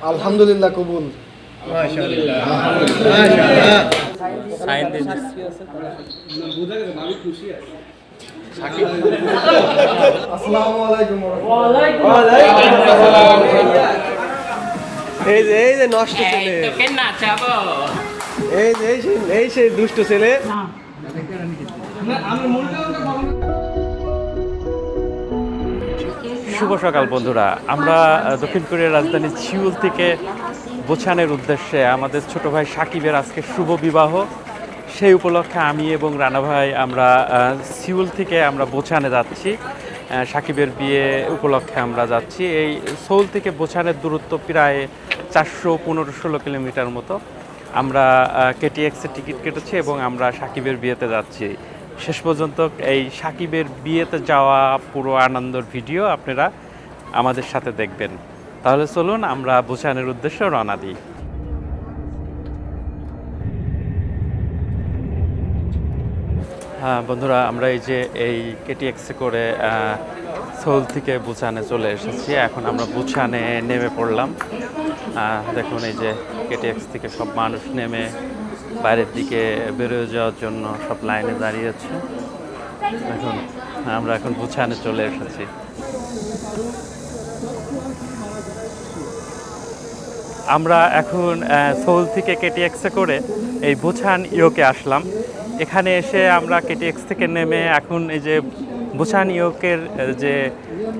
আলহামদুলিল্লাহ কবুল। মাশাআল্লাহ মাশাআল্লাহ। সাইন দিন। আসসালামু আলাইকুম। এই যে নষ্ট ছেলে, এই সে দুষ্ট ছেলে। শুভ সকাল বন্ধুরা, আমরা দক্ষিণ কোরিয়ার রাজধানী সিউল থেকে বুসানের উদ্দেশ্যে আমাদের ছোট ভাই সাকিবের আজকে শুভ বিবাহ। সেই উপলক্ষে আমি এবং রানা ভাই আমরা সিউল থেকে আমরা বুসানে যাচ্ছি। সাকিবের বিয়ে উপলক্ষে আমরা যাচ্ছি। এই সোল থেকে বুসানের দূরত্ব প্রায় 415-16 কিলোমিটার মতো। আমরা কেটিএক্সের টিকিট কেটেছি এবং আমরা সাকিবের বিয়েতে যাচ্ছি। শেষ পর্যন্ত এই সাকিবের বিয়েতে যাওয়া পুরো আনন্দের ভিডিও আপনারা আমাদের সাথে দেখবেন। তাহলে চলুন আমরা বুসানের উদ্দেশ্যে রওনা দিই। হ্যাঁ বন্ধুরা, আমরা এই যে এই কেটিএক্সে করে সোল থেকে বুসানে চলে এসেছি। এখন আমরা বুসানে নেমে পড়লাম। দেখুন এই যে কেটিএক্স থেকে সব মানুষ নেমে বাইরের দিকে বেরোয় যাওয়ার জন্য সব লাইনে দাঁড়িয়েছে। এখন আমরা এখন বুসানে চলে এসেছি। আমরা এখন সোল থেকে কেটিএক্সে করে এই বুসান ইয়োকে আসলাম। এখানে এসে আমরা কেটিএক্স থেকে নেমে এখন এই যে বুসান ইয়োকের যে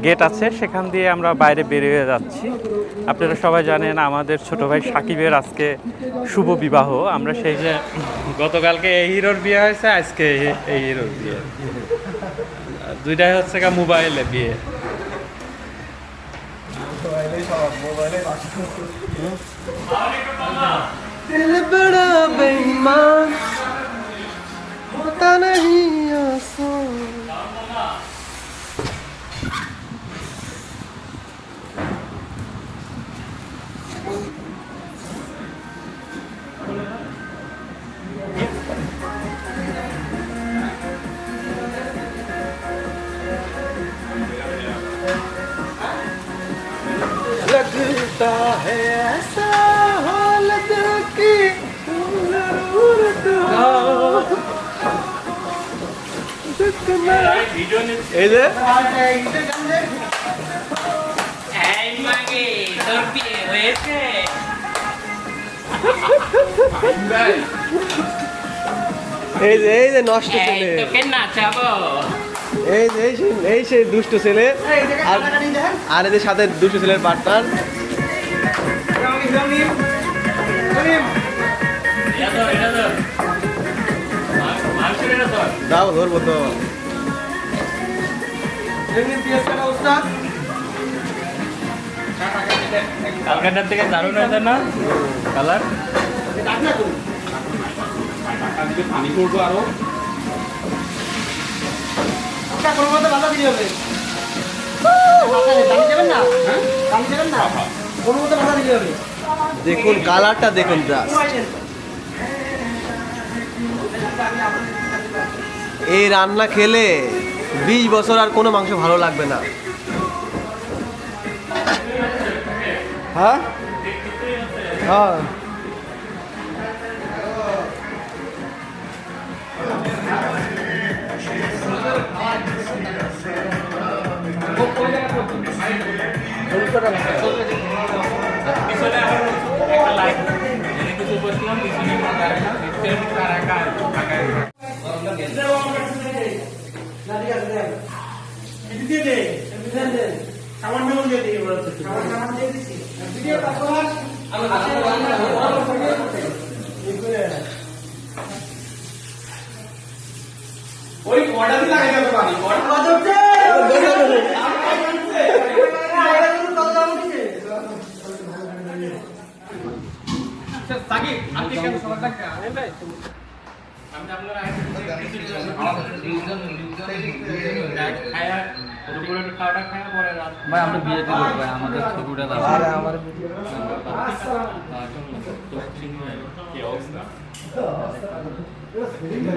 গেট আছে সেখান দিয়ে আমরা বাইরে বেরিয়ে যাচ্ছি। আপনারা সবাই জানেন আমাদের ছোট ভাই সাকিবের আজকে শুভ বিবাহ। আমরা সেই যে গতকালকে এই হিরোর বিয়ে হয়েছে, আজকে এই হিরোর বিয়ে, দুইটাই হচ্ছে গা মোবাইলে বিয়ে। दिल बड़ा बेईमान होता नहीं आसान। लगता है ऐसा हाल दिल की जरूरत हो। এই যে এই যে নষ্ট ছেলে, এই সে দুষ্ট ছেলে। আর এদের সাথে দুষ্ট ছেলের পার্টনার। দাও ধরবো তো। কালকাটার থেকে দারুণ হয়েছে না কালার? পানি করবো আরো দেখুন কালারটা দেখুন, এই রান্না খেলে 20 বছর আর কোনো মাংস ভালো লাগবে না। হ্যাঁ হ্যাঁ ওই কটা দিন লাগে যাবে পানি সাকিব আপনি কেন সবার টাকা ভাই আমি আপনারা ভাই আমরা বিয়ে করব ভাই, আমাদের ছবিটা দাও। আরে আমার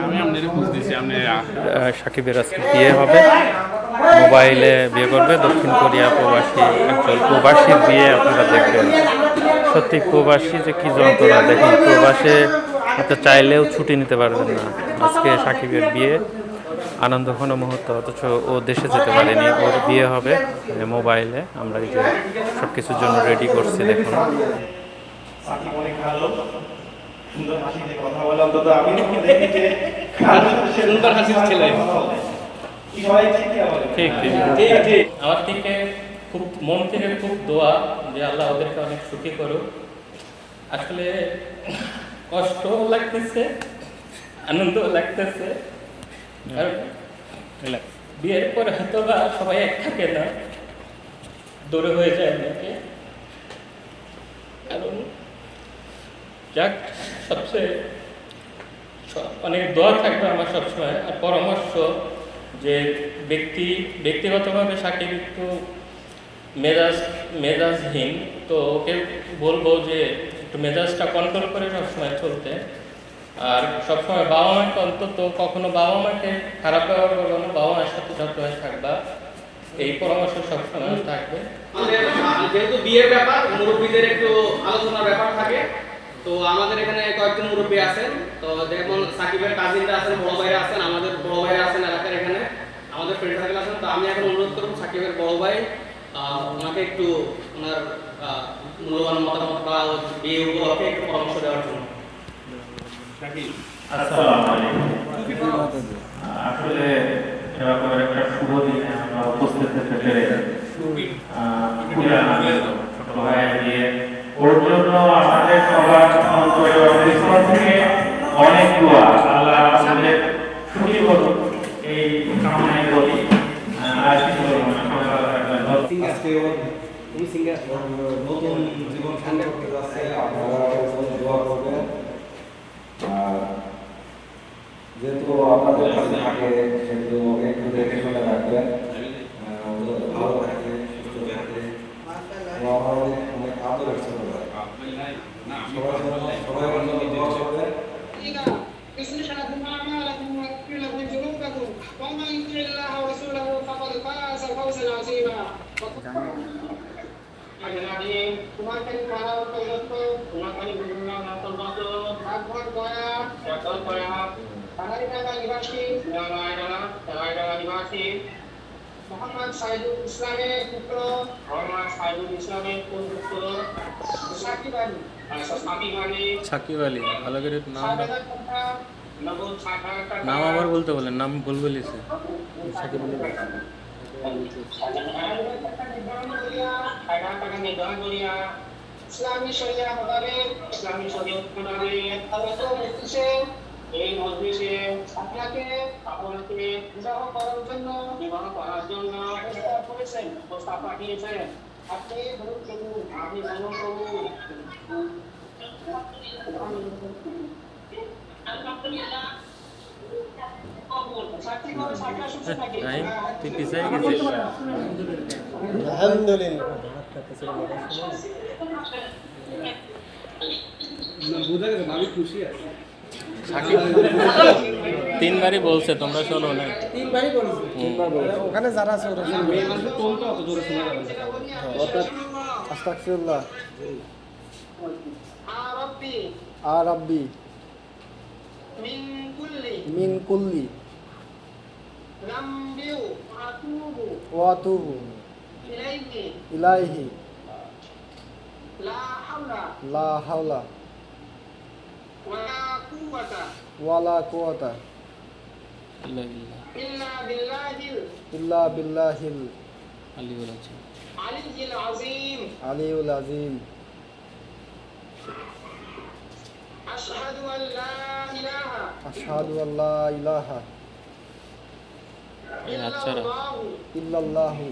আমি আপনাদের বুঝতেছি আপনি সাকিবের আজকে বিয়ে হবে, মোবাইলে বিয়ে করবে। দক্ষিণ কোরিয়া প্রবাসী একজন প্রবাসীর বিয়ে আপনারা দেখবেন। সত্যি প্রবাসী যে কি যন্ত্রণা, দেখুন প্রবাসে আপনি চাইলেও ছুটি নিতে পারবেন না। আজকে সাকিবের বিয়ে, আনন্দঘন মুহূর্ত, অথচ ও দেশে যেতে পারেনি। ওর বিয়ে হবে মোবাইলে, আমরা এই যে সব কিছুর জন্য রেডি করছি দেখুন। সুন্দর হাসির ছেলে। ঠিক ঠিক ঠিক ঠিক আমার থেকে খুব মন থেকে খুব দোয়া যে আল্লাহ ওদেরকে অনেক সুখী করুক। আসলে কষ্ট লাগতেছে, আনন্দ লাগতেছে, কারণ বিয়ের পরে হয়তো বা সবাই এক থাকে না, দূরে হয়ে যায় অনেকে। কারণ যাক, সবচেয়ে অনেক দোয়া থাকবে আমার সবসময়, আর পরামর্শ যে ব্যক্তিগতভাবে সাকিব একটু মেজাজহীন, তো ওকে বলবো যে একটু মেজাজটা কন্ট্রোল করে সবসময় চলতে। আর সবসময় বাবা মাকে অন্তত কখনো বাবা মাকে খারাপ ব্যবহার করবো না, বাবা মায়ের সাথে সবসময় থাকবা, এই পরামর্শ সবসময় থাকবে। যেহেতু বিয়ের ব্যাপার, মুরব্বীদের একটু আলোচনার ব্যাপার থাকে, তো আমাদের এখানে কয়েকজন মুরব্বী আছেন। তো যেমন সাকিবের কাজিনরা আছেন, বড় ভাইরা আছেন, আমাদের বড় ভাইরা আছেন এলাকার এখানে, আমাদের ফ্রেন্ড সার্কেল আছেন। তো আমি এখন অনুরোধ করব সাকিবের বড় ভাই ওনাকে একটু ওনার মূল্যবান মতামত বা বিয়ে উপলক্ষে একটু পরামর্শ দেওয়ার জন্য। আসসালামু আলাইকুম। আসলে এরকম একটা শুভ দিনে আমরা উপস্থিত হতে পেরে খুবই আনন্দিত। ছোট ভাইয়ের বিয়ে, ওর জন্য আমাদের সবার অন্তর থেকে অনেক দোয়া, আল্লাহ আমাদের সুখী করুক এই কামনাই করি। আর কিছু বলবো না, আজকে তুমি সিঙ্গার নতুন জীবন সামনে করতে যাচ্ছে, আপনারা দোয়া করবেন। আর যেহেতু আপনাদের কাছে থাকে সেহেতু একটু দেখে শুনে রাখবেন, ভালো থাকে, সুস্থ থাকে। আমার অনেক আদর হচ্ছে সবাই দোয়া করবেন। يصلح لكم أعمالكم ويغفر لكم ذنوبكم ومن يطع الله ورسوله فقد فاز فوزا عظيما. তোমাকে খারাপ পদার্থ তোমাকে বিভিন্ন নাটক ভাগবত করা সচল করা কানাডা নিবাসী মোহাম্মদ সাইদুল ইসলামের পুত্র সাকিব আলী, ভালো করে নাম আবার বলতে বলেন, নাম ভুল বলেছে। সাকিব আলী ইসলামী শরিয়া মোতাবেক এই মজলিসে আপনাকে বিবাহ করার জন্য প্রস্তাব পাঠিয়েছেন। আপনি বলুন প্রভু, আপনি বলুন প্রভু। তুই পিছাই গেছিস। তিনবারই বলছে, তোমরা শোনো না। ওখানে যারা আছে ওরা আস্তাগফিরুল্লাহ আর রাব্বি মিন কুল্লি ওয়া আতুবু ইলাইহি লা হাওলা ওয়ালা কুওয়াতা ইল্লা বিল্লাহিল আলিয়্যিল আযীম। আশহাদু আল্লা ইলাহা ইল্লাল্লাহু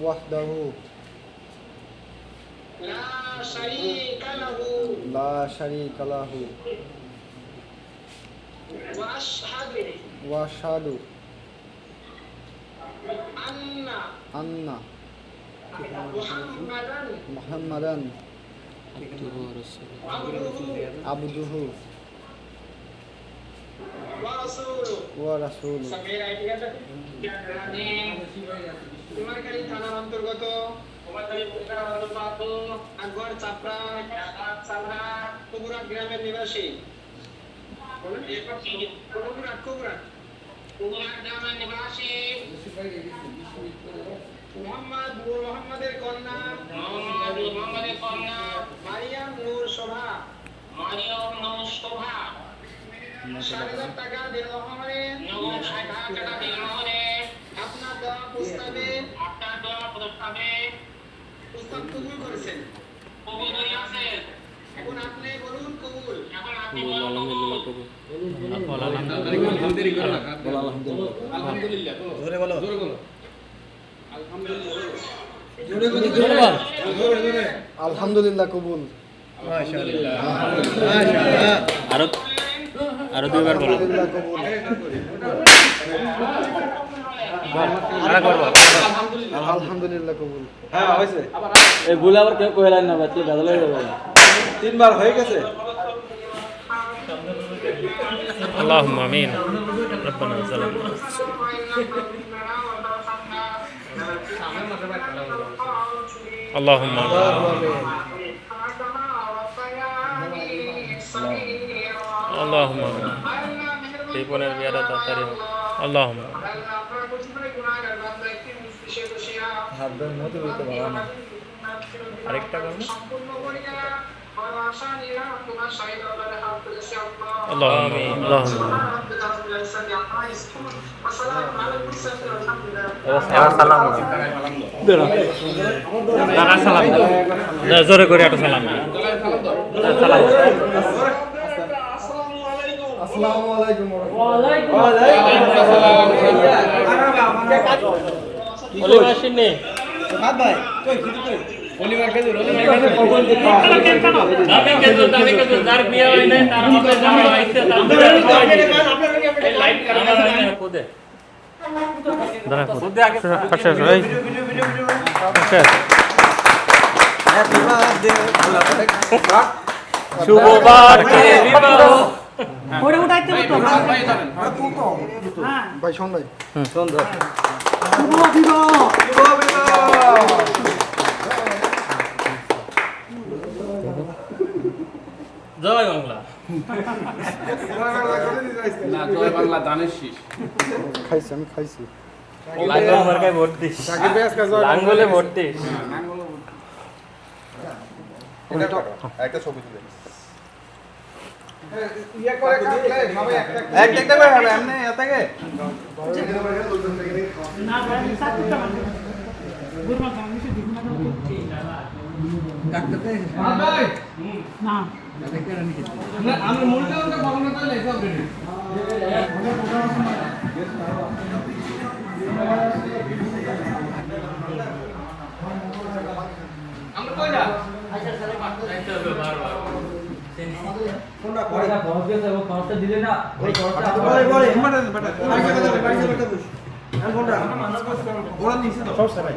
ওয়াহদাহু লা শারীকা লাহু ওয়া আশহাদু আন্না মুহাম্মাদান আবদুহু ওয়া রাসূলুহু। কুমারখালী থানার অন্তর্গত আকবর চাপড়া কবুরা গ্রামের নিবাসী গ্রামের নিবাসী মোহাম্মদের কন্যা মারিয়াম নূর শোভা 60,000 টাকা দেওয়া হবে আপনার দেওয়া প্রস্তাবে প্রস্তাব কবুল করেছেন এখন আপনি বলুন কবুল আলহামদুলিল্লাহ কবুল। আরো দুইবার বলো। আলহামদুলিল্লাহ কবুল। আলহামদুলিল্লাহ কবুল। এগুলো আবার কেউ কইলেন না বাচ্চা গাদা হয়ে যাবে 3 বার হয়ে গেছে আল্লাহুম্মা আমিন রব্বানা যালামনা আল্লাহুম্মা আল্লাহুম্মা এই বোনের বিয়াটা তাড়াতাড়ি হোক আল্লাহুম্মা হাবদের মতো হইতে পারে না। আরেকটা করো আল্লাহুম্মা আল্লাহুম্মা এবার সালাম দাঁড়া সালাম জোরে করে একটা সালাম সালাম আসসালামু আলাইকুম। অলিভার আসেননি দামি খেজুর যার বিয়ে হয় নাই তার হবে জামা হইছে তার লাইট কাটা হয় না কোদে দাঁড়া কোদে আগে পাশে এই শুভ বার্থডে বিবাহ ওরে উঠাইতে হতো ভাই শোন ভাই। জয় বাংলা জয় বাংলা দানের শীষ খাইছি আমি খাইছি। লাঙ্গল মার্কায় ভোট দিস লাঙ্গলে ভোট দিস একটা ছবি তুলে একটা করে হবে এমনি এতকে না মানে সাতটা মানে গুরমা কামি সে দিগুনা না আমি মূলটা ওটা কখনো তো লেখা হবে আমরা কই না কোনটা পরে বস গেছে ও খরচা দিলে না ওই খরচা পরে পরে বাড়ি যাবে বাড়ি যাবে কোনটা ওরা নিচে তো সব সবাই